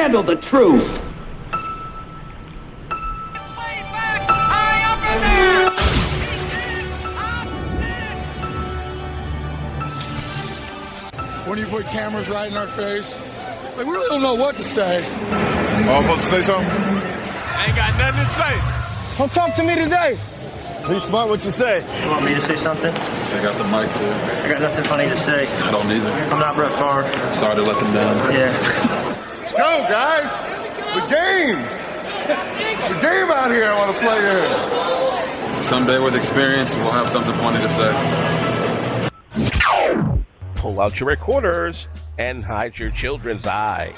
handle the truth. When you put cameras right in our face, like, we really don't know what to say. Oh, I'm supposed to say something? I ain't got nothing to say. Don't talk to me today. Be smart what you say. You want me to say something? I got the mic there. I got nothing funny to say. I don't either. I'm not Brett Favre. Sorry to let them down. Yeah. Let's go, guys. It's a game. It's a game out here I want to play in. Someday with experience, we'll have something funny to say. Pull out your recorders and hide your children's eyes.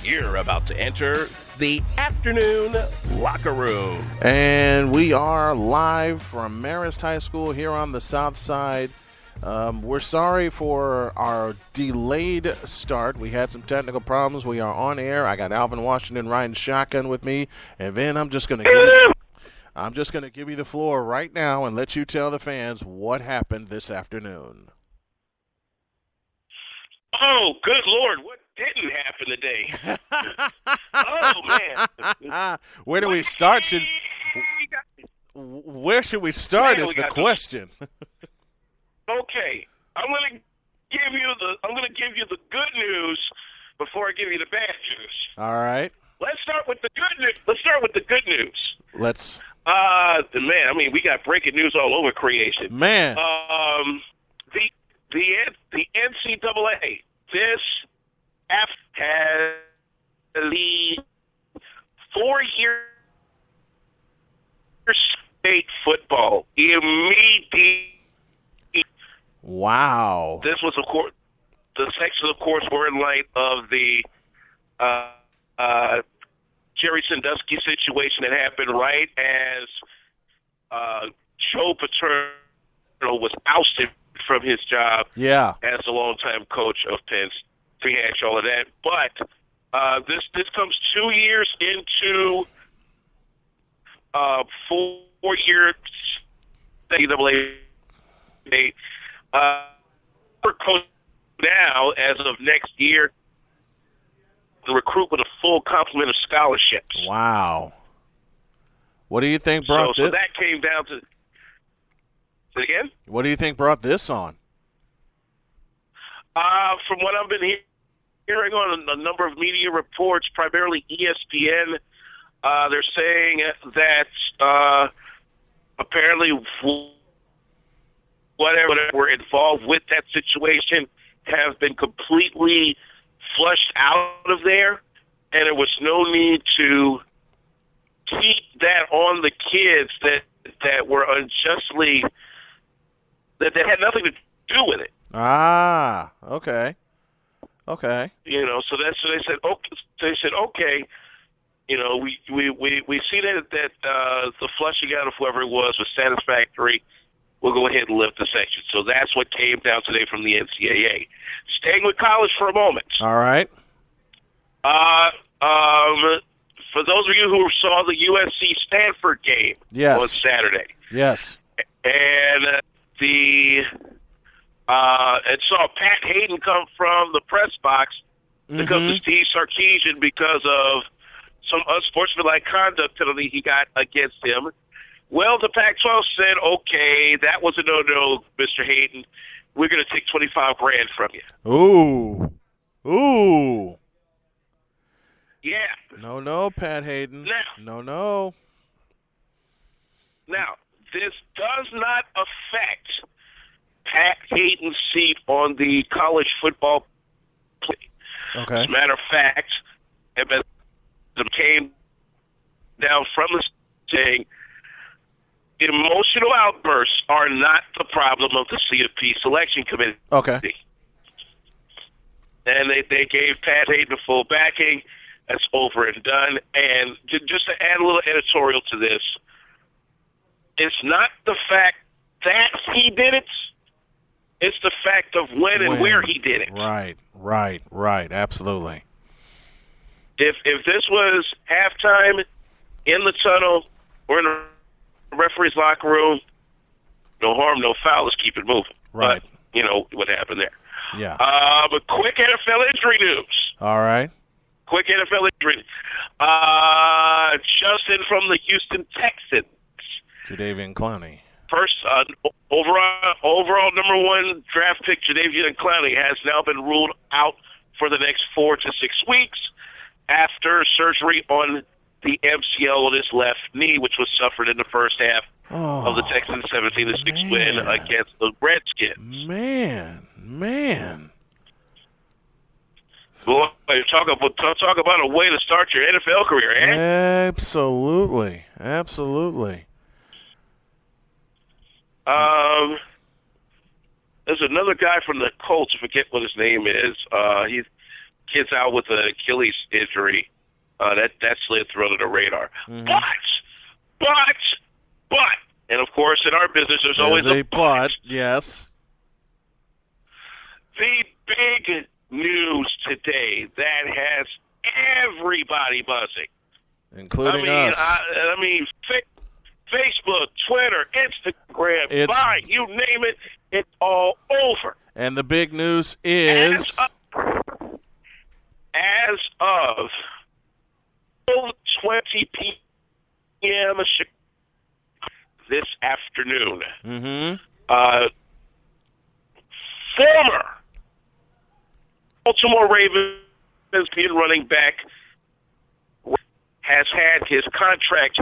You're about to enter the afternoon locker room. And we are live from Marist High School here on the south side. We're sorry for our delayed start. We had some technical problems. We are on air. I got Alvin Washington riding shotgun with me. And Vin, I'm just going to give you the floor right now and let you tell the fans what happened this afternoon. Oh, good Lord, what didn't happen today? Oh, man. Where do we start? Where should we start is the question. Okay, I'm going to give you the good news before I give you the bad news. All right. Let's start with the good news. Let's start with the good news. Let's. Man, I mean, we got breaking news all over creation. Man. The NCAA this has the 4-year state football immediately. Wow. This was, of course, the section, of course, were in light of the Jerry Sandusky situation that happened right as Joe Paterno was ousted from his job as a longtime coach of Penn State. Rehash all of that. But this comes 2 years into 4-year NCAA. Coach now, as of next year, the recruit with a full complement of scholarships. Wow. What do you think brought this? So that came down to. Say again? What do you think brought this on? From what I've been hearing on a number of media reports, primarily ESPN, they're saying that apparently whatever were involved with that situation have been completely flushed out of there, and there was no need to keep that on the kids that were unjustly that had nothing to do with it. Ah, okay. Okay. You know, so they said okay. You know, we see that the flushing out of whoever it was satisfactory. We'll go ahead and lift the section. So that's what came down today from the NCAA. Staying with college for a moment. All right. For those of you who saw the USC-Stanford game on Saturday. Yes. And and saw Pat Hayden come from the press box to come to Steve Sarkisian because of some unsportsmanlike conduct penalty he got against him. Well, the Pac-12 said, okay, that was a no-no, Mr. Hayden. We're going to take $25,000 from you. Ooh. Yeah. No, Pat Hayden. No. Now, this does not affect Pat Hayden's seat on the college football play. Okay. As a matter of fact, it came down from the saying emotional outbursts are not the problem of the CFP selection committee. Okay. And they gave Pat Hayden full backing. That's over and done. And just to add a little editorial to this, it's not the fact that he did it. It's the fact of when and where he did it. Right. Absolutely. If this was halftime in the tunnel or in the referee's locker room, no harm, no foul. Let's keep it moving. Right. But, you know, what happened there. Yeah. But quick NFL injury news. All right. Quick NFL injury. Justin from the Houston Texans. Jadeveon Clowney. First overall number 1 draft pick, Jadeveon Clowney, has now been ruled out for the next 4 to 6 weeks after surgery on the MCL on his left knee, which was suffered in the first half of the Texans' 17-6 win against the Redskins. Man. Boy, talk about a way to start your NFL career, eh? Absolutely. There's another guy from the Colts. I forget what his name is. Kid's out with an Achilles injury. That slid through under the radar. Mm-hmm. But, and of course, in our business, there's always a but. Yes. The big news today that has everybody buzzing, including us. Facebook, Twitter, Instagram, Vine, you name it, it's all over. And the big news is as of 12:20 p.m. this afternoon, former Baltimore Ravens running back has had his contract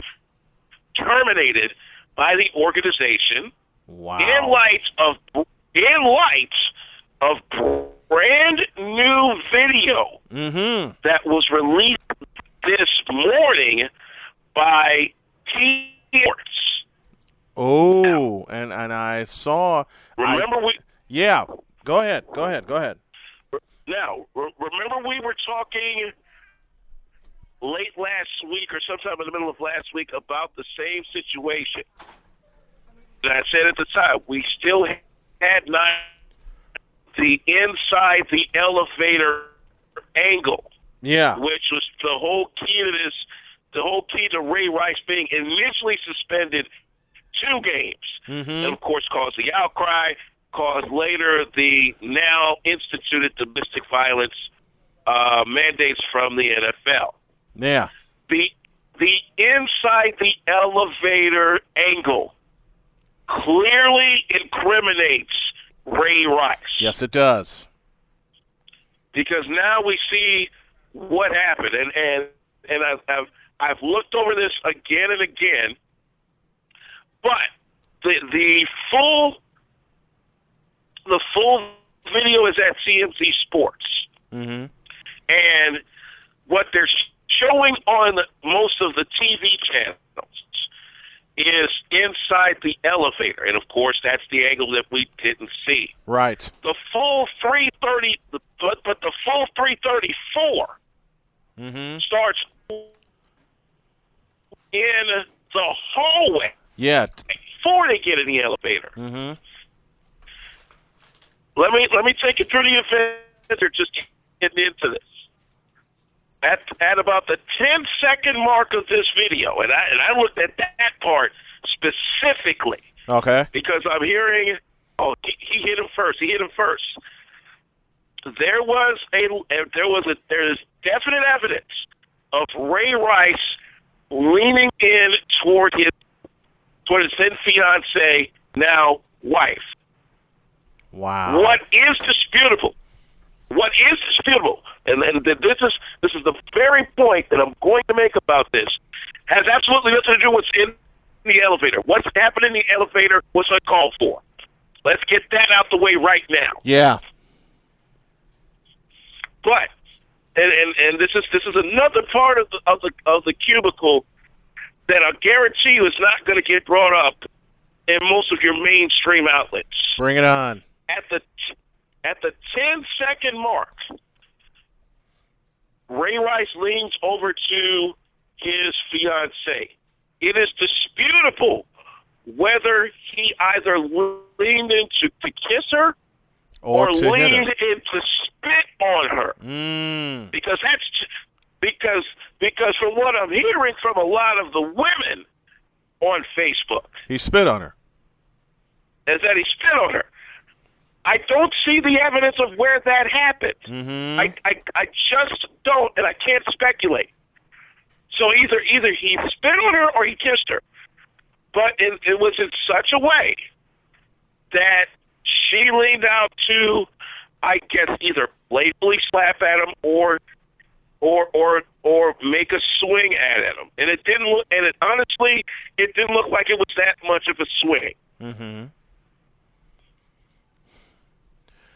terminated by the organization in light of brand new video that was released this morning by T-Sports. Oh, and I saw. Yeah, go ahead. Now, remember we were talking late last week or sometime in the middle of last week about the same situation. And I said at the time, we still had not the inside the elevator angle. Yeah. Which was the whole key to Ray Rice being initially suspended 2 games. And, of course, caused the outcry, caused later the now instituted domestic violence mandates from the NFL. Yeah. The inside the elevator angle clearly incriminates Ray Rice. Yes, it does. Because now we see what happened, and I've looked over this again and again, but the full video is at CMC Sports, and what they're showing on most of the TV channels is inside the elevator, and of course that's the angle that we didn't see. Right. The full 330, but the full 334 starts in the hallway. Yeah. Before they get in the elevator. Let me take it through the event. They're just getting into this. At about the 10-second mark of this video, and I looked at that part specifically. Okay. Because I'm hearing, he hit him first. There's definite evidence of Ray Rice leaning in toward his then fiance, now wife. Wow. What is disputable, and this is the very point that I'm going to make about this, has absolutely nothing to do with what's in the elevator. What's happened in the elevator was uncalled for. Let's get that out the way right now. Yeah. But and this is another part of the cubicle that I guarantee you is not going to get brought up in most of your mainstream outlets. Bring it on. At the 10-second mark, Ray Rice leans over to his fiancée. It is disputable whether he either leaned in to kiss her or leaned in to spit on her. Because from what I'm hearing from a lot of the women on Facebook, he spit on her. is that he spit on her. I don't see the evidence of where that happened. Mm-hmm. I just don't, and I can't speculate. So either he spit on her or he kissed her. But it was in such a way that she leaned out to, I guess, either playfully slap at him or make a swing at him. And it didn't look, and it honestly, it didn't look like it was that much of a swing. Mm-hmm.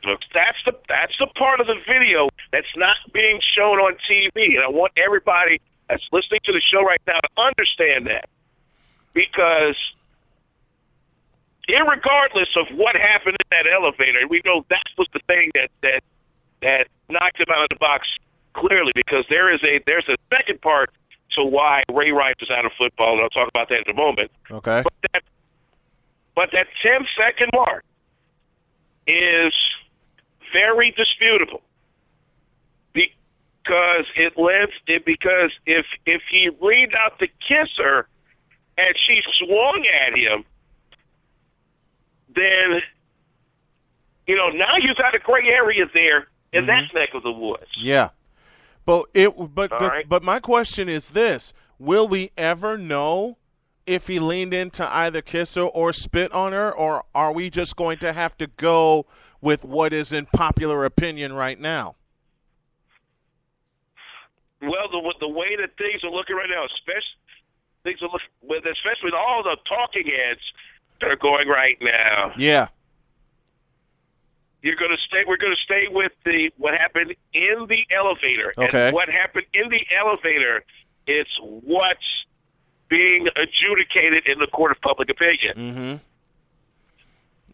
Look, that's the part of the video that's not being shown on TV, and I want everybody that's listening to the show right now to understand that, because irregardless of what happened in that elevator, we know that was the thing that knocked him out of the box clearly, because there's a second part to why Ray Rice is out of football, and I'll talk about that in a moment. Okay. But that 10-second mark is very disputable, because because if he leaned out to kiss her and she swung at him, then now you've got a gray area there in that neck of the woods. Yeah, but my question is this: will we ever know if he leaned in to either kiss her or spit on her, or are we just going to have to go with what is in popular opinion right now? Well, the way that things are looking right now, especially with all the talking heads that are going right now. Yeah. We're going to stay with what happened in the elevator. Okay. And what happened in the elevator is what's being adjudicated in the court of public opinion. Mm-hmm.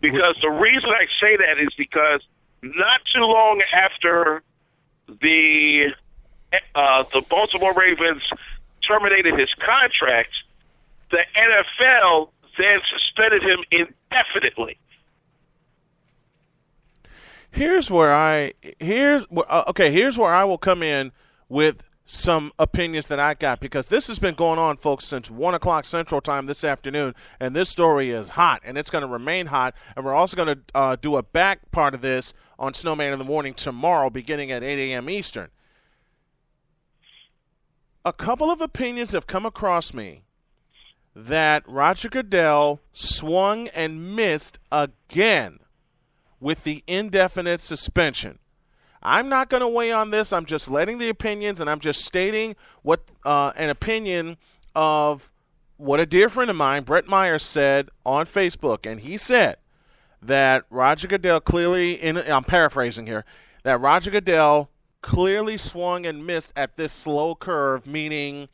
Because the reason I say that is because not too long after the Baltimore Ravens terminated his contract, the NFL then suspended him indefinitely. Here's where I will come in with some opinions that I got, because this has been going on, folks, since 1 o'clock Central Time this afternoon, and this story is hot, and it's going to remain hot, and we're also going to do a back part of this on Snowman in the Morning tomorrow beginning at 8 a.m. Eastern. A couple of opinions have come across me that Roger Goodell swung and missed again with the indefinite suspension. I'm not going to weigh on this. I'm just letting the opinions, and I'm just stating what an opinion of what a dear friend of mine, Brett Myers, said on Facebook. And he said that Roger Goodell clearly, I'm paraphrasing here, that Roger Goodell clearly swung and missed at this slow curve, meaning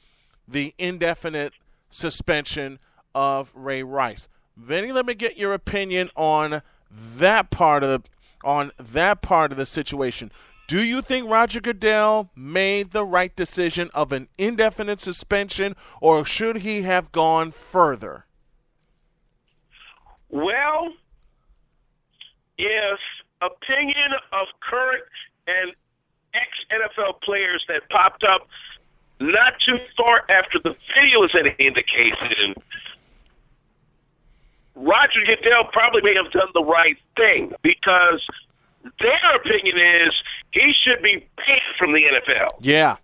the indefinite suspension of Ray Rice. Vinny, let me get your opinion on that part of the situation. Do you think Roger Goodell made the right decision of an indefinite suspension, or should he have gone further? Well, if opinion of current and ex-NFL players that popped up not too far after the video is any indication, Roger Goodell probably may have done the right thing, because their opinion is he should be banned from the NFL. Yeah.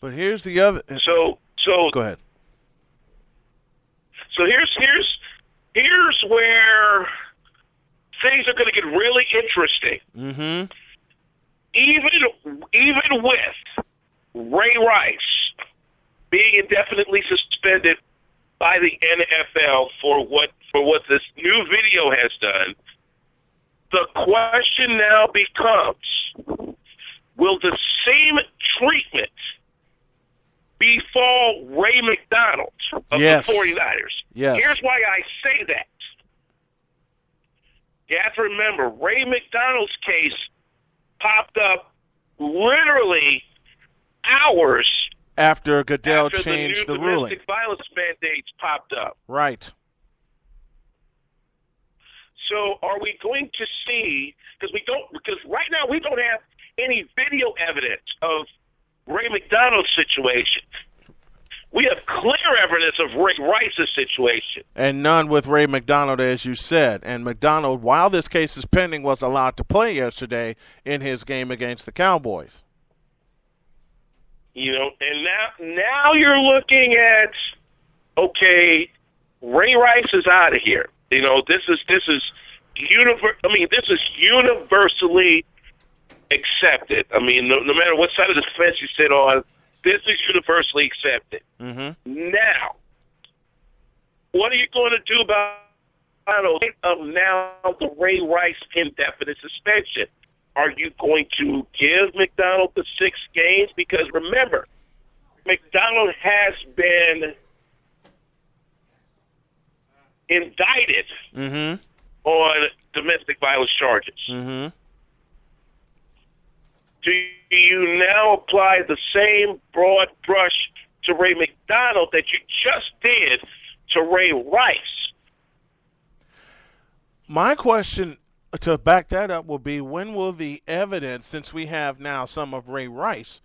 But here's the other. So go ahead. So here's where things are going to get really interesting. Mm-hmm. Even with Ray Rice being indefinitely suspended by the NFL for what this new video has done, the question now becomes, will the same treatment befall Ray McDonald of Yes. the 49ers? Yes. Here's why I say that. You have to remember, Ray McDonald's case popped up literally hours After Goodell after changed the the new ruling. domestic violence mandates popped up. Right. So are we going to see, because right now we don't have any video evidence of Ray McDonald's situation. We have clear evidence of Ray Rice's situation. And none with Ray McDonald, as you said. And McDonald, while this case is pending, was allowed to play yesterday in his game against the Cowboys. You know, and now you're looking at, okay, Ray Rice is out of here. You know, this is universally accepted. I mean, no matter what side of the fence you sit on, this is universally accepted. Mm-hmm. Now, what are you going to do about the Ray Rice indefinite suspension? Are you going to give McDonald the 6 games? Because remember, McDonald has been indicted on domestic violence charges. Mm-hmm. Do you now apply the same broad brush to Ray McDonald that you just did to Ray Rice? My question to back that up will be, when will the evidence, since we have now some of Ray Rice,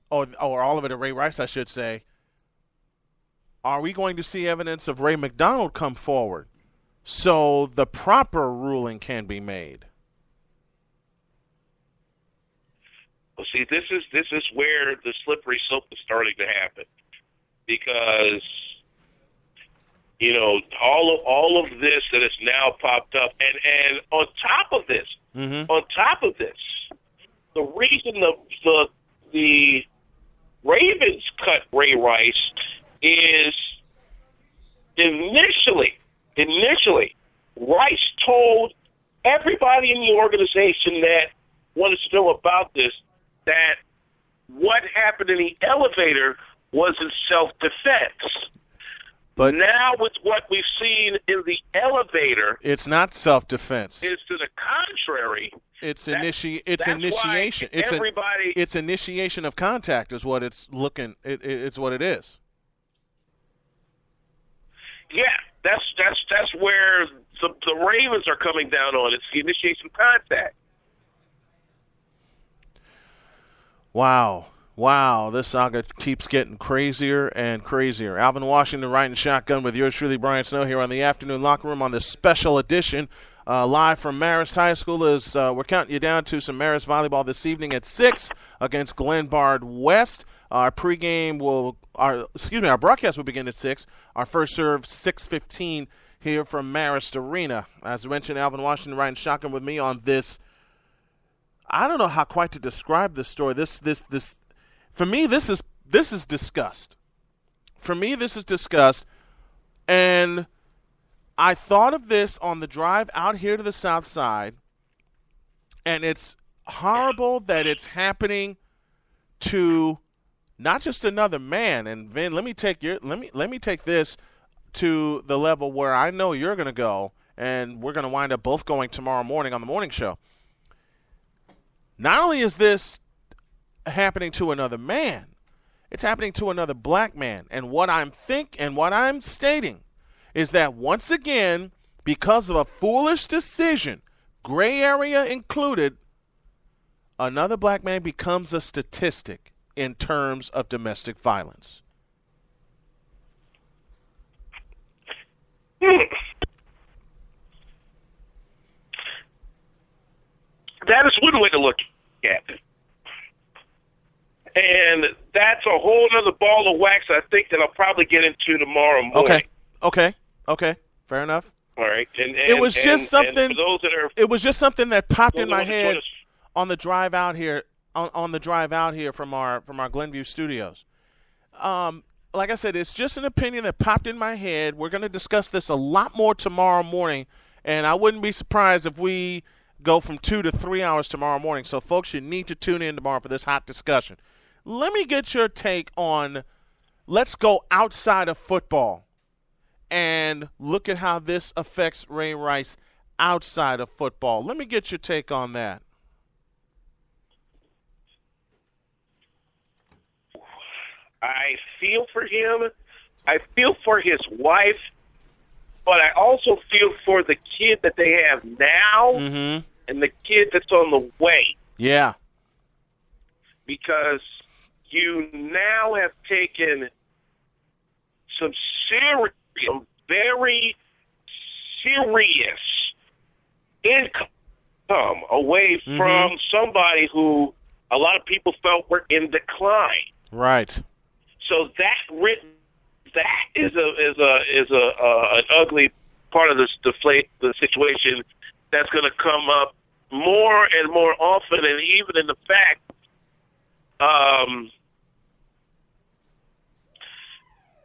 or all of it of Ray Rice, I should say, are we going to see evidence of Ray McDonald come forward so the proper ruling can be made? Well, see, this is where the slippery slope is starting to happen, because you know all of this that has now popped up, and on top of this, the reason the Ravens cut Ray Rice is initially Rice told everybody in the organization that wanted to know about this that what happened in the elevator was in self-defense. But now with what we've seen in the elevator, it's not self-defense. It's to the contrary. It's initiation. It's initiation of contact is what it's looking. It's what it is. Yeah, that's where the Ravens are coming down on. It's the initiation of contact. Wow, this saga keeps getting crazier and crazier. Alvin Washington riding shotgun with yours truly, Brian Snow, here on the Afternoon Locker Room on this special edition. Live from Marist High School as we're counting you down to some Marist volleyball this evening at 6 against Glenbard West. Our broadcast will begin at 6. Our first serve, 6:15 here from Marist Arena. As I mentioned, Alvin Washington riding shotgun with me on this. I don't know how quite to describe this story. This for me, this is disgust. For me, this is disgust. And I thought of this on the drive out here to the south side, and it's horrible that it's happening to not just another man. And Vin, let me take this to the level where I know you're going to go, and we're going to wind up both going tomorrow morning on the morning show. Not only is this happening to another man, it's happening to another black man. And what I'm stating is that once again, because of a foolish decision, gray area included, another black man becomes a statistic in terms of domestic violence. That is one way to look at it. And that's a whole other ball of wax, I think, that I'll probably get into tomorrow morning. Okay. Fair enough. All right. It was just something that popped in my head just on the drive out here on the drive out here from our Glenview studios. Like I said, it's just an opinion that popped in my head. We're going to discuss this a lot more tomorrow morning, and I wouldn't be surprised if we go from 2 to 3 hours tomorrow morning. So, folks, you need to tune in tomorrow for this hot discussion. Let me get your take on, let's go outside of football and look at how this affects Ray Rice outside of football. Let me get your take on that. I feel for him. I feel for his wife. But I also feel for the kid that they have now and the kid that's on the way. Yeah. Because you now have taken some serious, very serious income away from somebody who a lot of people felt were in decline. Right. So that is an ugly part of the situation that's going to come up more and more often, and even in the fact,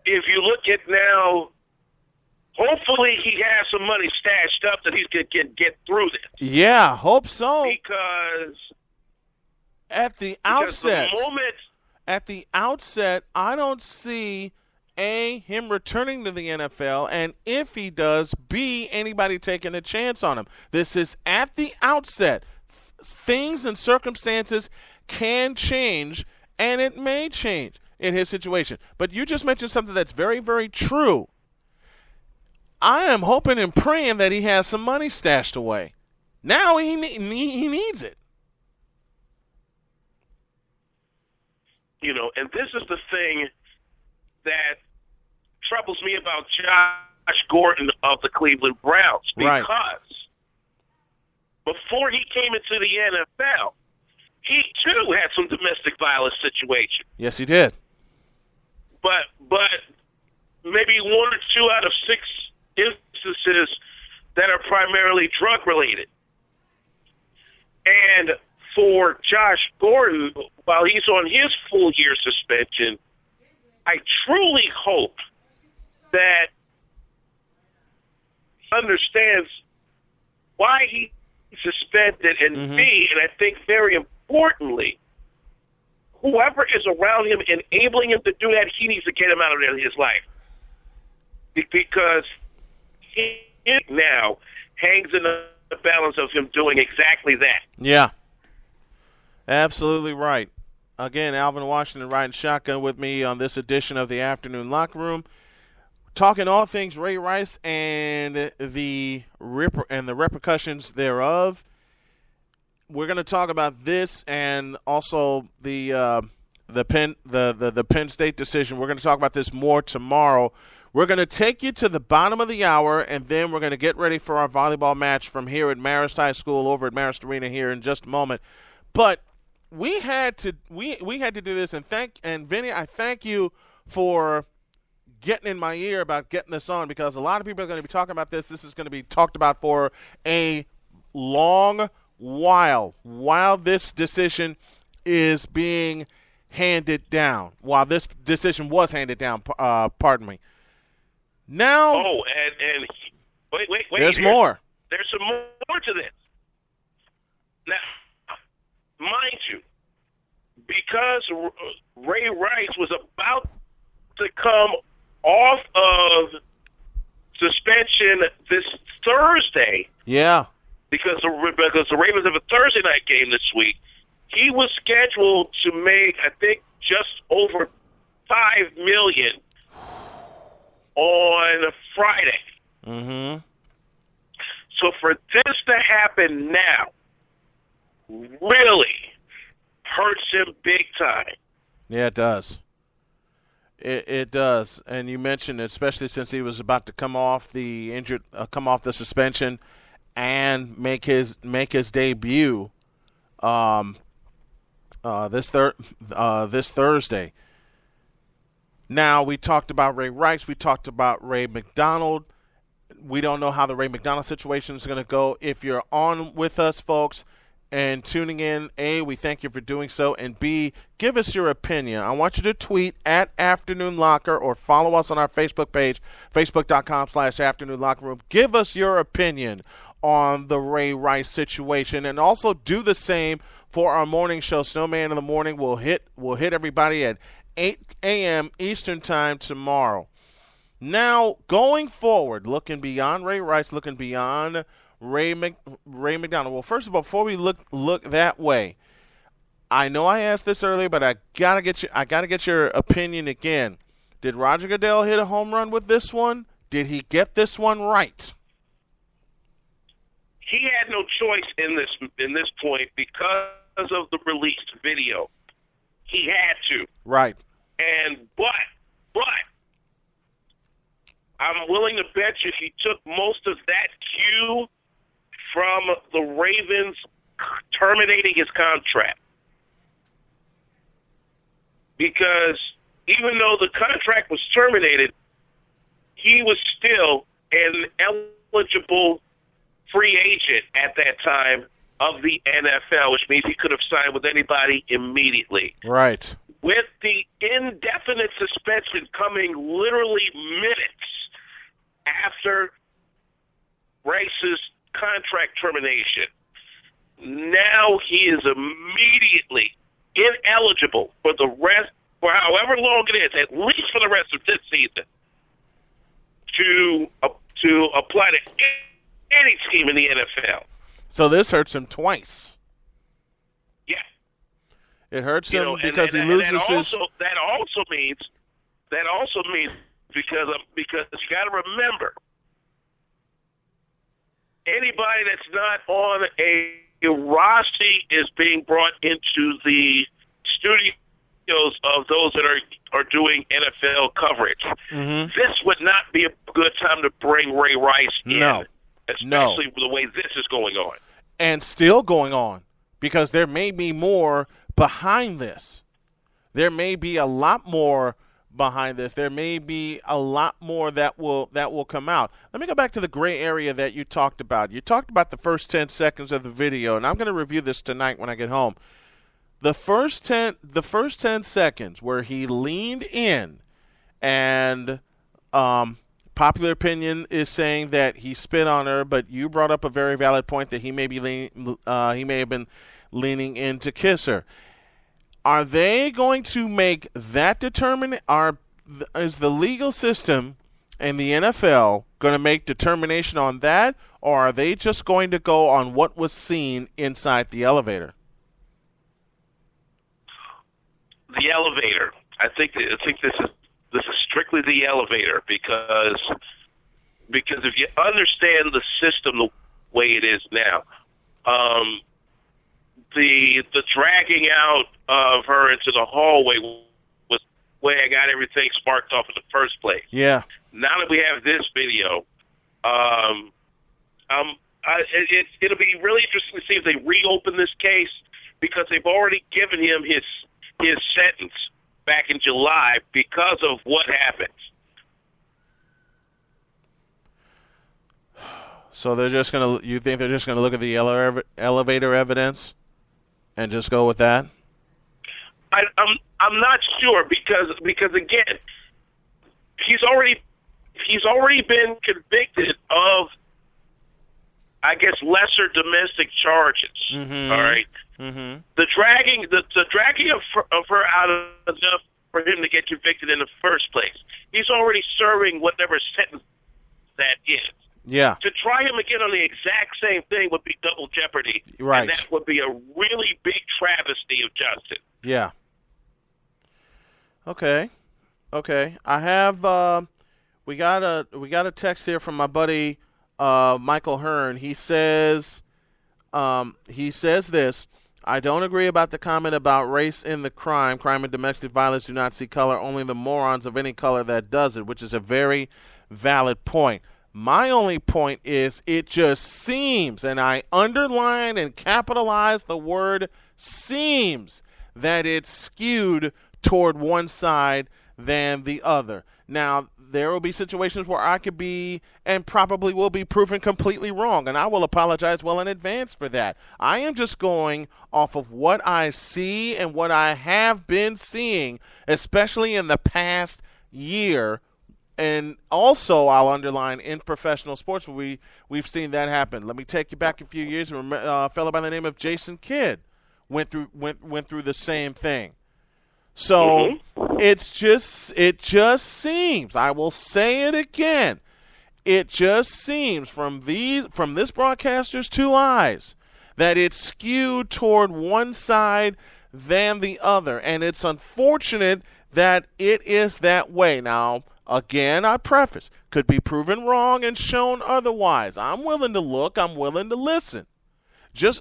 if you look at now, hopefully he has some money stashed up that he can get through this. Yeah, hope so. Because at the outset, I don't see A, him returning to the NFL, and if he does, B, anybody taking a chance on him. This is at the outset. Things and circumstances can change, and it may change in his situation. But you just mentioned something that's very, very true. I am hoping and praying that he has some money stashed away. Now he needs it. You know, and this is the thing that troubles me about Josh Gordon of the Cleveland Browns, because before he came into the NFL, he too had some domestic violence situation. Yes, he did. But maybe 1 or 2 out of 6 instances that are primarily drug related. And for Josh Gordon, while he's on his full year suspension, I truly hope that he understands why he's suspended, and B, and I think very importantly, whoever is around him enabling him to do that, he needs to get him out of his life. Because he now hangs in the balance of him doing exactly that. Yeah. Absolutely right. Again, Alvin Washington riding shotgun with me on this edition of the Afternoon Locker Room, talking all things Ray Rice and the repercussions thereof. We're going to talk about this and also the Penn State decision. We're going to talk about this more tomorrow. We're going to take you to the bottom of the hour, and then we're going to get ready for our volleyball match from here at Marist High School over at Marist Arena here in just a moment. But we had to do this, and Vinny, I thank you for getting in my ear about getting this on, because a lot of people are going to be talking about this. This is going to be talked about for a long while this decision is being handed down. While this decision was handed down, pardon me. Now, and wait. There's more. There's some more to this. Now, mind you, because Ray Rice was about to come off of suspension this Thursday. Yeah. Because the Ravens have a Thursday night game this week. He was scheduled to make, I think, just over $5 million on Friday. Mm-hmm. So for this to happen now really hurts him big time. Yeah, it does. It does. And you mentioned, especially since he was about to come off the suspension and make his debut this Thursday. Now, we talked about Ray Rice. We talked about Ray McDonald. We don't know how the Ray McDonald situation is going to go. If you're on with us, folks, and tuning in, A, we thank you for doing so, and B, give us your opinion. I want you to tweet at Afternoon Locker or follow us on our Facebook page, facebook.com/Afternoon Locker Room. Give us your opinion on the Ray Rice situation, and also do the same for our morning show. Snowman in the Morning will hit everybody at 8 a.m. Eastern Time tomorrow. Now, going forward, looking beyond Ray Rice, looking beyond Ray McDonald. Well, first of all, before we look that way, I know I asked this earlier, but I gotta get your opinion again. Did Roger Goodell hit a home run with this one? Did he get this one right? He had no choice in this point because of the released video. He had to. Right. But I'm willing to bet you he took most of that cue from the Ravens terminating his contract. Because even though the contract was terminated, he was still an eligible free agent at that time of the NFL, which means he could have signed with anybody immediately. Right. With the indefinite suspension coming literally minutes after Rice's contract termination, now he is immediately ineligible for the rest, for however long it is, at least for the rest of this season, to apply to any team in the NFL. So this hurts him twice. Yeah. It hurts him because he loses his. That also means because you got to remember, anybody that's not on a roster is being brought into the studios of those that are doing NFL coverage. Mm-hmm. This would not be a good time to bring Ray Rice in, especially the way this is going on. And still going on, because there may be more behind this. There may be a lot more behind this. There may be a lot more that will come out. Let me go back to the gray area that you talked about. You talked about the first 10 seconds of the video, and I'm going to review this tonight when I get home. The first 10 seconds where he leaned in, and popular opinion is saying that he spit on her, but you brought up a very valid point that he may have been leaning in to kiss her. Are they going to make that determination? Is the legal system and the NFL going to make determination on that, or are they just going to go on what was seen inside the elevator? The elevator. I think this is strictly the elevator because if you understand the system the way it is now, the dragging out of her into the hallway was the way I got everything sparked off in the first place. Yeah. Now that we have this video, it'll be really interesting to see if they reopen this case, because they've already given him his sentence back in July because of what happened. So you think they're just gonna look at the elevator evidence and just go with that? I'm not sure because again, he's already been convicted of, I guess, lesser domestic charges. Mm-hmm. All right. Mm-hmm. The dragging of her out of enough for him to get convicted in the first place. He's already serving whatever sentence that is. Yeah. To try him again on the exact same thing would be double jeopardy. Right. And that would be a really big travesty of justice. Yeah. Okay. I have we got a text here from my buddy Michael Hearn. He says this: I don't agree about the comment about race in the crime. Crime and domestic violence do not see color. Only the morons of any color that does it, which is a very valid point. My only point is it just seems, and I underline and capitalize the word seems, that it's skewed toward one side than the other. Now, there will be situations where I could be and probably will be proven completely wrong, and I will apologize well in advance for that. I am just going off of what I see and what I have been seeing, especially in the past year. And also, I'll underline, in professional sports, where we've seen that happen. Let me take you back a few years. A fellow by the name of Jason Kidd went through the same thing. So it just seems, I will say it again, it just seems from this broadcaster's two eyes that it's skewed toward one side than the other. And it's unfortunate that it is that way. Now, again, I preface, could be proven wrong and shown otherwise. I'm willing to look. I'm willing to listen.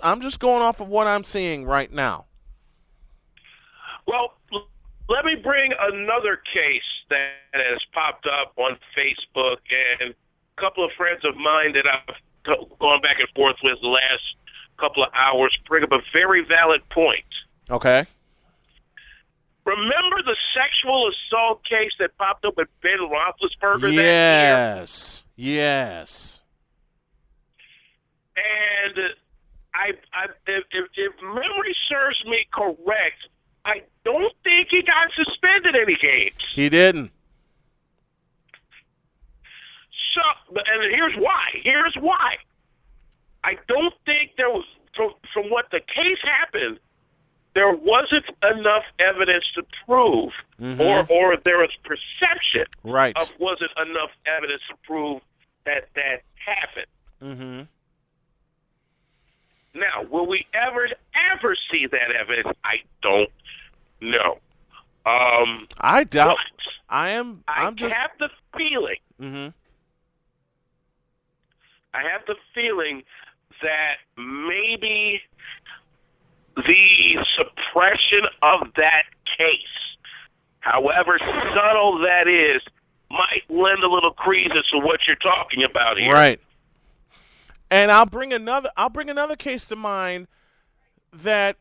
I'm just going off of what I'm seeing right now. Well, let me bring another case that has popped up on Facebook, and a couple of friends of mine that I've gone back and forth with the last couple of hours bring up a very valid point. Okay. Remember the sexual assault case that popped up with Ben Roethlisberger Yes. Yes. that year? And if memory serves me correct, I don't think he got suspended any games. He didn't. So, and here's why. I don't think there was, from what the case happened, there wasn't enough evidence to prove, or there was perception Right. of wasn't enough evidence to prove that happened. Mm-hmm. Now, will we ever see that evidence? I don't know. I doubt. But I'm just. have the feeling. Mm-hmm. I have the feeling that maybe the suppression of that case, however subtle that is, might lend a little credence to what you're talking about here. Right. And I'll bring another case to mind that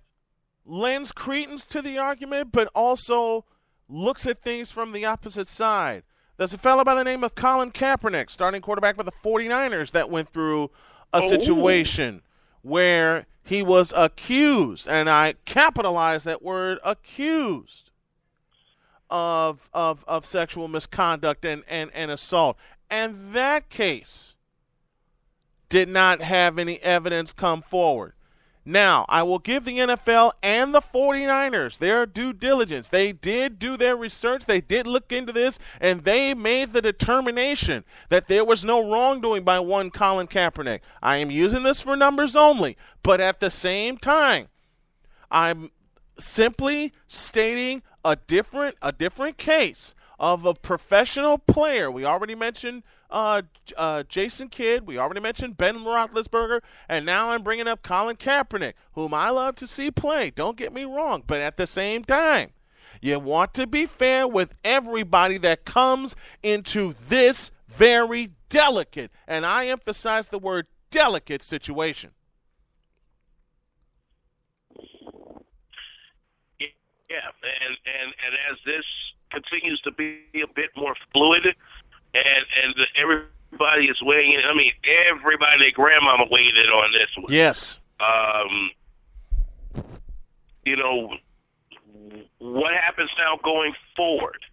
lends credence to the argument, but also looks at things from the opposite side. There's a fellow by the name of Colin Kaepernick, starting quarterback for the 49ers, that went through a situation where he was accused, and I capitalize that word, accused, of sexual misconduct and assault. And that case did not have any evidence come forward. Now, I will give the NFL and the 49ers their due diligence. They did do their research. They did look into this, and they made the determination that there was no wrongdoing by one Colin Kaepernick. I am using this for numbers only, but at the same time, I'm simply stating a different case of a professional player. We already mentioned Jason Kidd. We already mentioned Ben Roethlisberger. And now I'm bringing up Colin Kaepernick, whom I love to see play. Don't get me wrong. But at the same time, you want to be fair with everybody that comes into this very delicate, and I emphasize the word delicate, situation. Yeah, and as this continues to be a bit more fluid, and everybody is weighing in. I mean, everybody and their grandmama weighed in on this one. Yes. You know, what happens now going forward?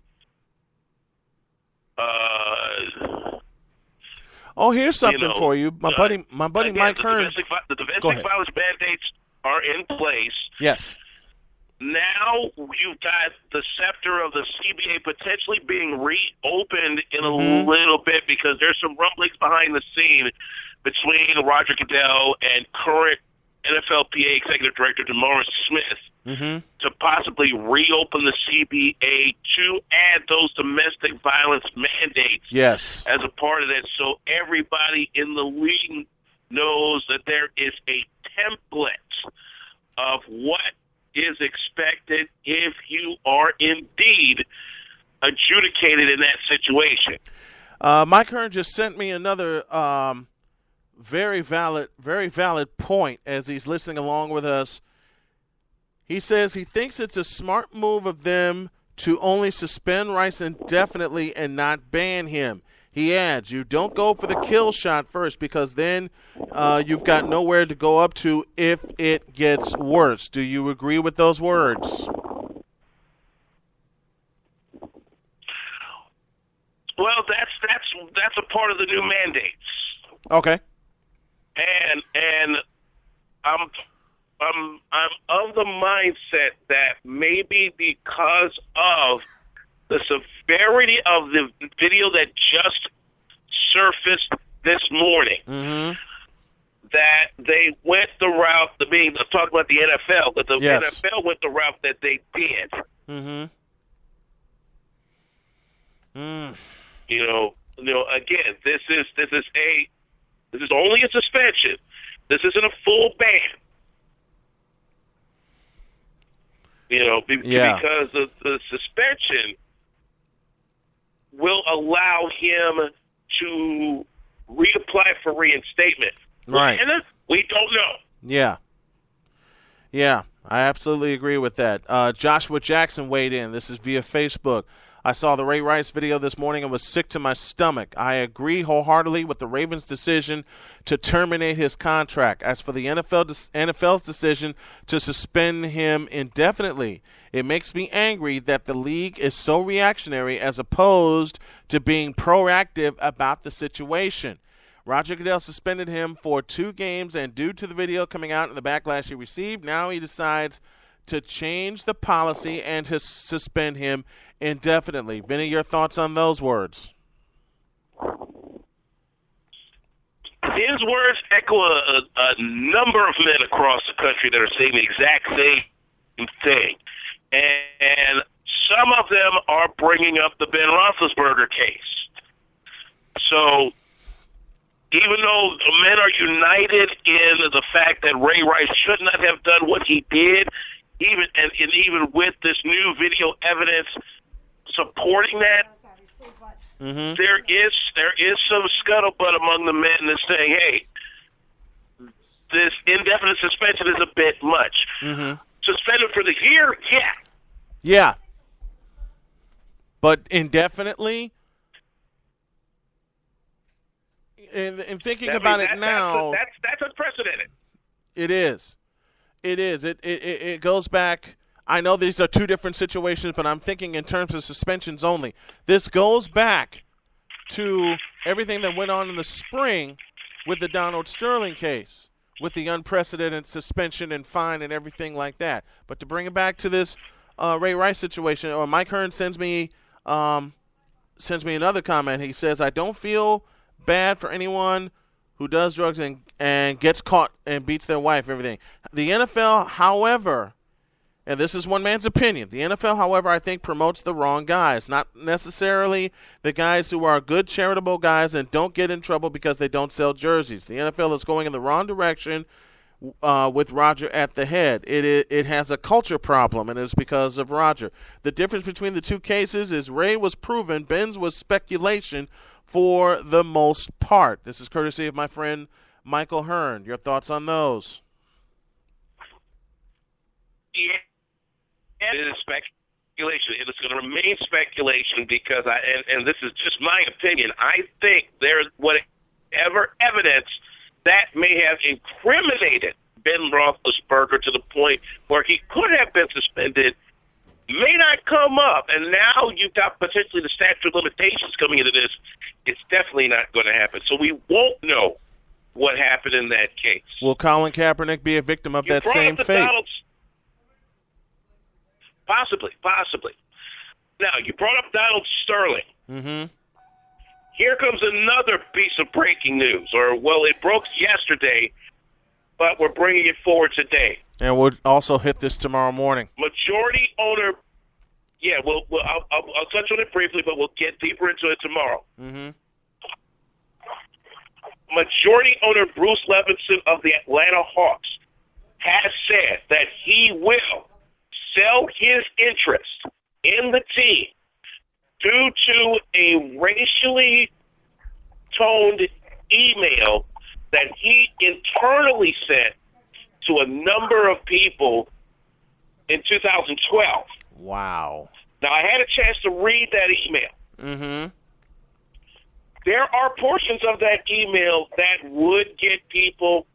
Here's something for you. My buddy again, Mike Hearn. The domestic violence mandates are in place. Yes. Now you've got the scepter of the CBA potentially being reopened in a little bit, because there's some rumblings behind the scene between Roger Goodell and current NFLPA Executive Director DeMaurice Smith to possibly reopen the CBA to add those domestic violence mandates as a part of that, so everybody in the league knows that there is a template of what is expected if you are indeed adjudicated in that situation. Mike Hearn just sent me another very valid point as he's listening along with us. He says he thinks it's a smart move of them to only suspend Rice indefinitely and not ban him. He adds, you don't go for the kill shot first, because then you've got nowhere to go up to if it gets worse. Do you agree with those words? Well, that's a part of the new mandates. Okay. And I'm of the mindset that maybe because of the severity of the video that just surfaced this morning, that they went the route, talk about the NFL, that the NFL went the route that they did. You know, again, this is only a suspension. This isn't a full ban. Because the suspension will allow him to reapply for reinstatement. Right. And we don't know. Yeah. Yeah, I absolutely agree with that. Joshua Jackson weighed in. This is via Facebook. I saw the Ray Rice video this morning and was sick to my stomach. I agree wholeheartedly with the Ravens' decision to terminate his contract. As for the NFL's decision to suspend him indefinitely, it makes me angry that the league is so reactionary as opposed to being proactive about the situation. Roger Goodell suspended him for 2 games, and due to the video coming out and the backlash he received, now he decides to change the policy and to suspend him indefinitely. Vinny, your thoughts on those words? His words echo a number of men across the country that are saying the exact same thing. And some of them are bringing up the Ben Roethlisberger case. So even though men are united in the fact that Ray Rice should not have done what he did, even with this new video evidence supporting that, there is some scuttlebutt among the men that's saying, hey, this indefinite suspension is a bit much. Suspended for the year, yeah. Yeah. But indefinitely? In thinking about it now, that's unprecedented. It is. It is. It goes back. I know these are 2 different situations, but I'm thinking in terms of suspensions only. This goes back to everything that went on in the spring with the Donald Sterling case, with the unprecedented suspension and fine and everything like that. But to bring it back to this Ray Rice situation, or Mike Hearn sends me another comment. He says, I don't feel bad for anyone who does drugs and gets caught and beats their wife, everything. The NFL, however, and this is one man's opinion, the NFL, however, I think promotes the wrong guys, not necessarily the guys who are good charitable guys and don't get in trouble because they don't sell jerseys. The NFL is going in the wrong direction with Roger at the head. It has a culture problem, and it's because of Roger. The difference between the 2 cases is Ray was proven, Ben's was speculation for the most part. This is courtesy of my friend Michael Hearn. Your thoughts on those? Yeah, it is speculation. It is going to remain speculation because and this is just my opinion. I think there's whatever evidence that may have incriminated Ben Roethlisberger to the point where he could have been suspended may not come up, and now you've got potentially the statute of limitations coming into this. It's definitely not going to happen. So we won't know what happened in that case. Will Colin Kaepernick be a victim of that same fate? Possibly. Now, you brought up Donald Sterling. Mm-hmm. Here comes another piece of breaking news. It broke yesterday, but we're bringing it forward today. And we'll also hit this tomorrow morning. Majority owner, I'll touch on it briefly, but we'll get deeper into it tomorrow. Mm-hmm. Majority owner Bruce Levinson of the Atlanta Hawks has said that he will sell his interest in the team due to a racially toned email that he internally sent to a number of people in 2012. Wow. Now, I had a chance to read that email. Mm-hmm. There are portions of that email that would get people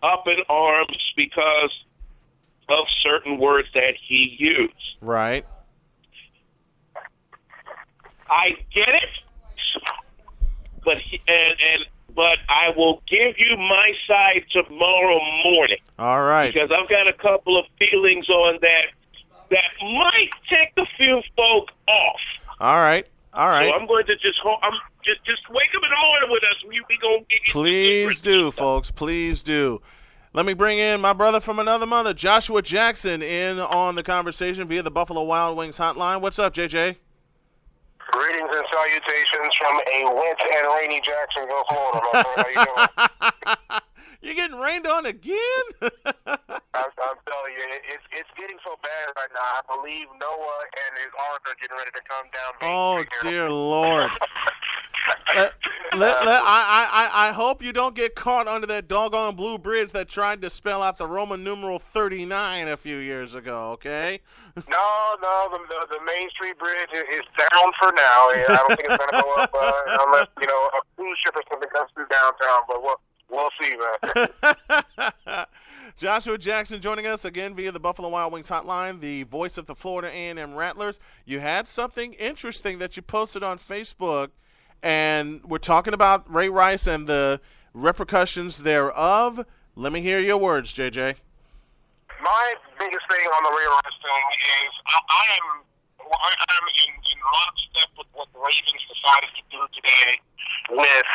up in arms because of certain words that he used. Right. I get it, but I will give you my side tomorrow morning. All right. Because I've got a couple of feelings on that might take a few folk off. All right. So I'm going to just wake up and order with us. We gonna get Please do, folks. Please do. Let me bring in my brother from another mother, Joshua Jackson, in on the conversation via the Buffalo Wild Wings hotline. What's up, JJ? Greetings and salutations from a wet and rainy Jacksonville, Florida, my friend. How you doing? You're getting rained on again? I'm telling you, it's getting so bad right now. I believe Noah and his ark are getting ready to come down. Oh, dear Lord. I hope you don't get caught under that doggone blue bridge that tried to spell out the Roman numeral 39 a few years ago, okay? No, the Main Street Bridge is down for now. I don't think it's going to go up unless, a cruise ship or something comes through downtown, but we'll see, man. Joshua Jackson joining us again via the Buffalo Wild Wings hotline, the voice of the Florida A&M Rattlers. You had something interesting that you posted on Facebook, and we're talking about Ray Rice and the repercussions thereof. Let me hear your words, JJ. My biggest thing on the Ray Rice thing is I'm in lockstep with what the Ravens decided to do today with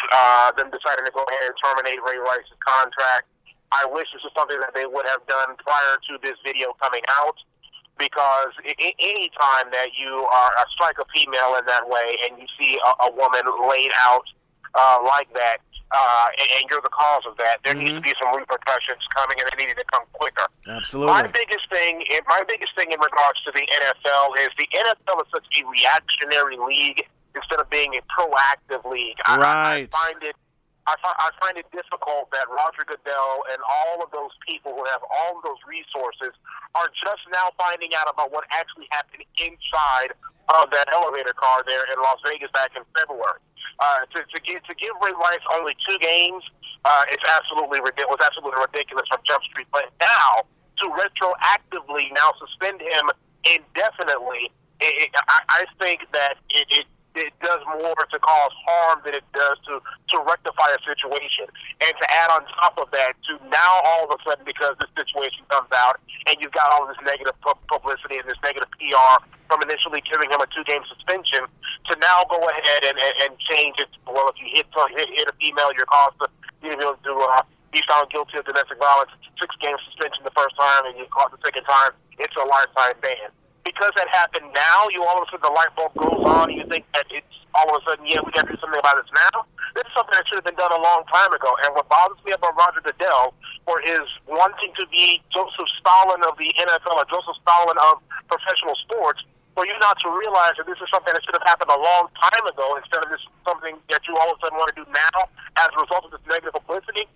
them deciding to go ahead and terminate Ray Rice's contract. I wish this was something that they would have done prior to this video coming out, because any time that you strike a female in that way and you see a woman laid out like that, and you're the cause of that, there needs to be some repercussions coming, and they need to come quicker. Absolutely. My biggest thing in regards to the NFL is the NFL is such a reactionary league instead of being a proactive league. Right. I find it difficult that Roger Goodell and all of those people who have all of those resources are just now finding out about what actually happened inside of that elevator car there in Las Vegas back in February. To give Ray Rice only 2 games, it's absolutely ridiculous from Jump Street. But now to retroactively now suspend him indefinitely, I think that it does more to cause harm than it does to rectify a situation. And to add on top of that, to now all of a sudden, because this situation comes out and you've got all of this negative publicity and this negative PR from initially giving him a 2-game suspension, to now go ahead and change it. Well, if you hit a female, you're caused to be found guilty of domestic violence. It's a 6-game suspension the first time, and you caught the second time, it's a lifetime ban. Because that happened now, you all of a sudden the light bulb goes on, and you think that it's all of a sudden, we got to do something about this now. This is something that should have been done a long time ago. And what bothers me about Roger Goodell for his wanting to be Joseph Stalin of the NFL or Joseph Stalin of professional sports, for you not to realize that this is something that should have happened a long time ago instead of this something that you all of a sudden want to do now as a result of this negative publicity.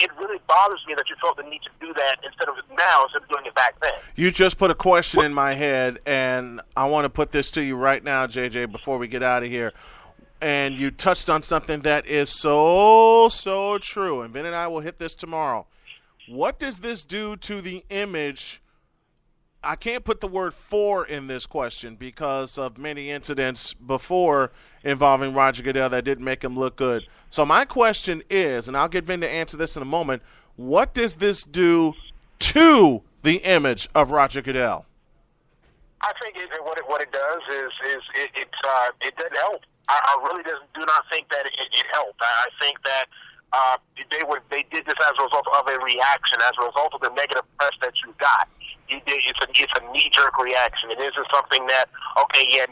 It really bothers me that you felt the need to do that instead of doing it back then. You just put a question in my head, and I want to put this to you right now, JJ, before we get out of here. And you touched on something that is so true, and Ben and I will hit this tomorrow. What does this do to the image? I can't put the word "for" in this question because of many incidents before involving Roger Goodell that didn't make him look good. So my question is, and I'll get Vin to answer this in a moment, what does this do to the image of Roger Goodell? I think what it does is it doesn't help. I really do not think that it helped. I think that they did this as a result of a reaction, as a result of the negative press that you got. It's a knee-jerk reaction. It isn't something that,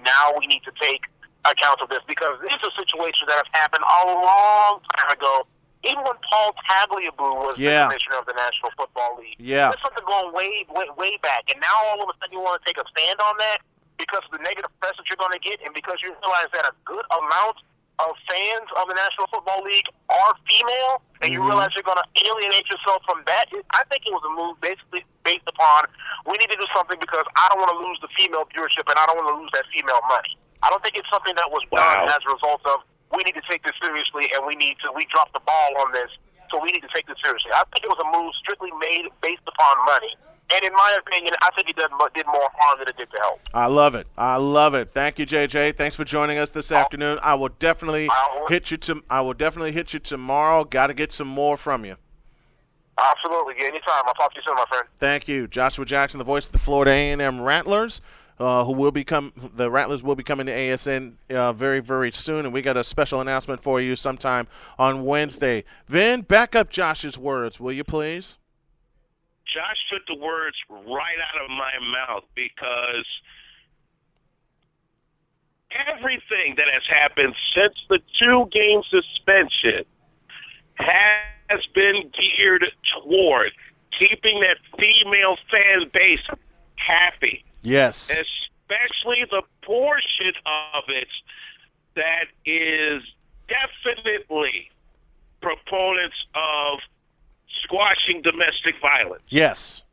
now we need to take account of this, because these are situations that have happened a long time ago. Even when Paul Tagliabue was the commissioner of the National Football League. Yeah. There's something going way back. And now all of a sudden you want to take a stand on that because of the negative press that you're going to get, and because you realize that a good amount of fans of the National Football League are female, and you realize you're going to alienate yourself from that. I think it was a move basically based upon, we need to do something because I don't want to lose the female viewership and I don't want to lose that female money. I don't think it's something that was done as a result of, we need to take this seriously and we dropped the ball on this, so we need to take this seriously. I think it was a move strictly made based upon money. And in my opinion, I think it did more harm than it did to help. I love it. Thank you, JJ. Thanks for joining us this afternoon. I will definitely hit you tomorrow. Got to get some more from you. Absolutely. Anytime. I'll talk to you soon, my friend. Thank you. Joshua Jackson, the voice of the Florida A&M Rattlers, the Rattlers will be coming to ASN very, very soon, and we got a special announcement for you sometime on Wednesday. Vin, back up Josh's words, will you please? Josh took the words right out of my mouth, because everything that has happened since the 2-game suspension has has been geared toward keeping that female fan base happy. Yes. Especially the portion of it that is definitely proponents of squashing domestic violence. Yes.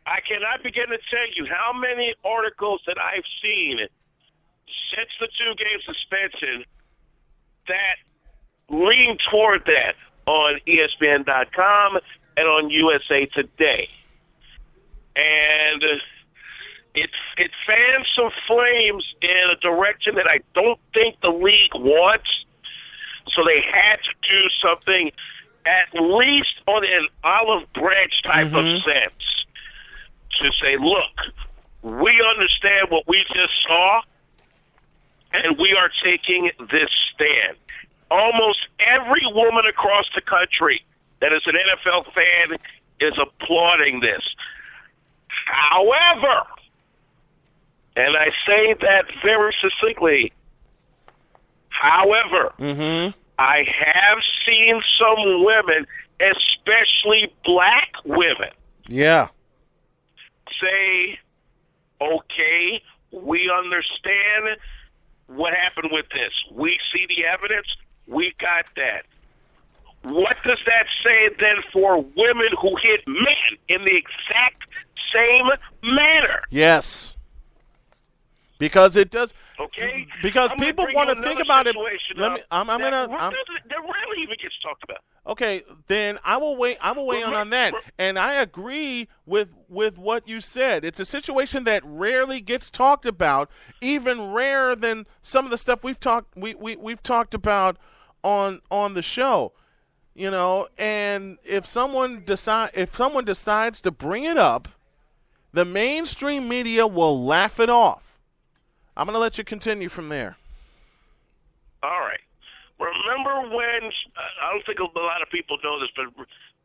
I cannot begin to tell you how many articles that I've seen since the 2-game suspension that lean toward that on ESPN.com and on USA Today. And it fans some flames in a direction that I don't think the league wants. So they had to do something at least on an olive branch type of sense to say, look, we understand what we just saw, and we are taking this stand. Almost every woman across the country that is an NFL fan is applauding this. However, and I say that very succinctly, however, I have seen some women, especially black women, say, okay, we understand what happened with this. We see the evidence. We got that. What does that say then for women who hit men in the exact same manner? Yes. Because it does. Okay. Because people want to think about it. That rarely even gets talked about. Okay, then I will wait. I will weigh in on that, and I agree with what you said. It's a situation that rarely gets talked about, even rarer than some of the stuff we've talked about on the show. You know, and if someone decides to bring it up, the mainstream media will laugh it off. I'm going to let you continue from there. All right. Remember when, I don't think a lot of people know this,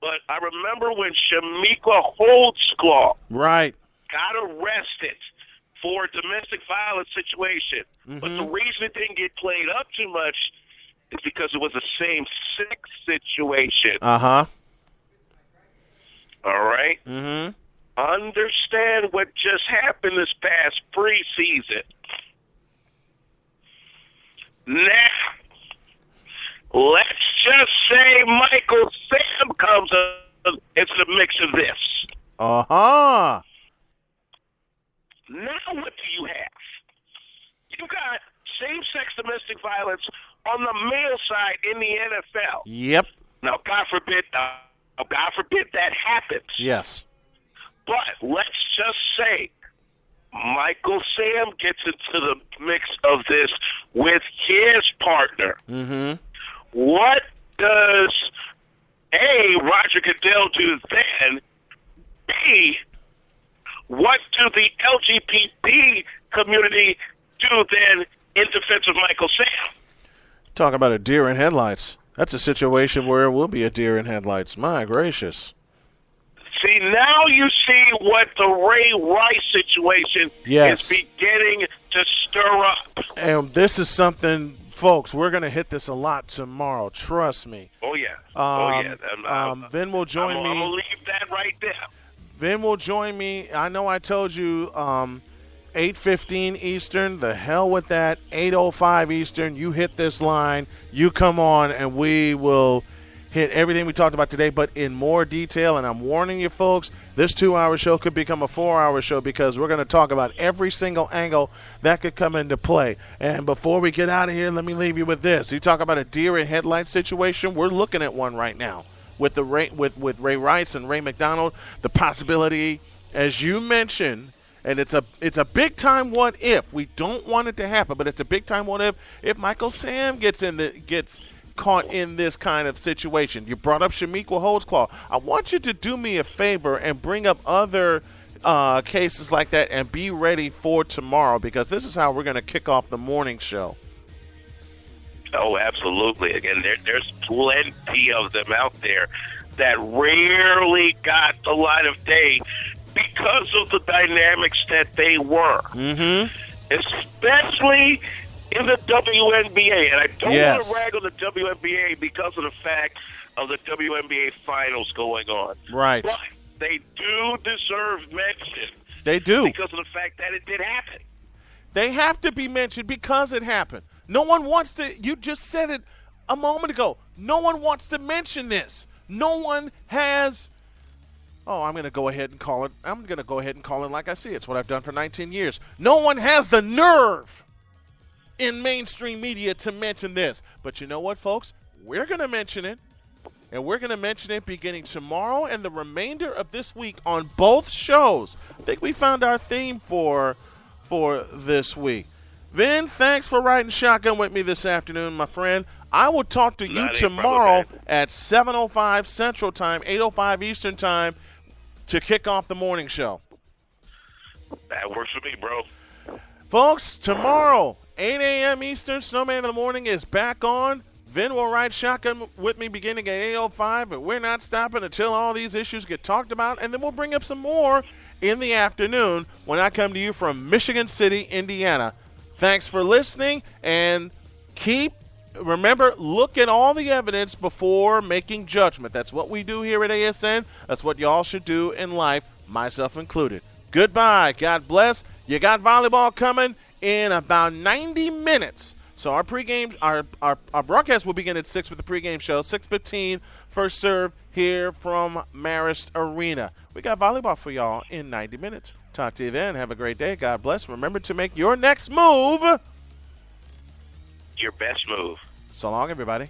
but I remember when Shamika Holdsclaw got arrested for a domestic violence situation. But the reason it didn't get played up too much is because it was a same-sex situation. Uh-huh. All right? Mm-hmm. Understand what just happened this past preseason. Now, let's just say Michael Sam comes into the mix of this. Uh-huh. Now what do you have? You got same-sex domestic violence on the male side in the NFL. Yep. Now, God forbid that happens. Yes. But let's just say Michael Sam gets into the mix of this with his partner. Mm-hmm. What does A, Roger Goodell do then? B, what do the LGBT community do then in defense of Michael Sam? Talk about a deer in headlights. That's a situation where it will be a deer in headlights. My gracious. See, now you see what the Ray Rice situation is beginning to stir up. And this is something, folks, we're going to hit this a lot tomorrow. Trust me. Oh, yeah. Vin will join me. I'm going to leave that right there. Vin will join me. I know I told you 8:15 Eastern. The hell with that. 8:05 Eastern. You hit this line. You come on, and we will hit everything we talked about today, but in more detail. And I'm warning you, folks, this 2-hour show could become a 4-hour show because we're going to talk about every single angle that could come into play. And before we get out of here, let me leave you with this. You talk about a deer in headlights situation. We're looking at one right now with the with Ray Rice and Ray McDonald. The possibility, as you mentioned, and it's a big time what if. We don't want it to happen, but it's a big time what if Michael Sam gets caught in this kind of situation. You brought up Shamika Holdsclaw. I want you to do me a favor and bring up other cases like that and be ready for tomorrow, because this is how we're going to kick off the morning show. Oh, absolutely. Again, there's plenty of them out there that rarely got the light of day because of the dynamics that they were. Mm-hmm. Especially in the WNBA. And I don't want to rag on the WNBA because of the fact of the WNBA Finals going on. Right. But they do deserve mention. They do. Because of the fact that it did happen. They have to be mentioned because it happened. No one wants to. You just said it a moment ago. No one wants to mention this. No one has. Oh, I'm going to go ahead and call it. I'm going to go ahead and call it like I see it. It's what I've done for 19 years. No one has the nerve in mainstream media to mention this. But you know what, folks? We're going to mention it. And we're going to mention it beginning tomorrow and the remainder of this week on both shows. I think we found our theme for this week. Vin, thanks for riding shotgun with me this afternoon, my friend. I will talk to you tomorrow at 7:05 Central Time, 8:05 Eastern Time to kick off the morning show. That works for me, bro. Folks, tomorrow, 8 a.m. Eastern, Snowman in the Morning is back on. Vin will ride shotgun with me beginning at 8:05, but we're not stopping until all these issues get talked about, and then we'll bring up some more in the afternoon when I come to you from Michigan City, Indiana. Thanks for listening, and remember, look at all the evidence before making judgment. That's what we do here at ASN. That's what y'all should do in life, myself included. Goodbye. God bless. You got volleyball coming in about 90 minutes. So our pregame, our broadcast will begin at 6 with the pregame show, 6:15, first serve here from Marist Arena. We got volleyball for y'all in 90 minutes. Talk to you then. Have a great day. God bless. Remember to make your next move your best move. So long, everybody.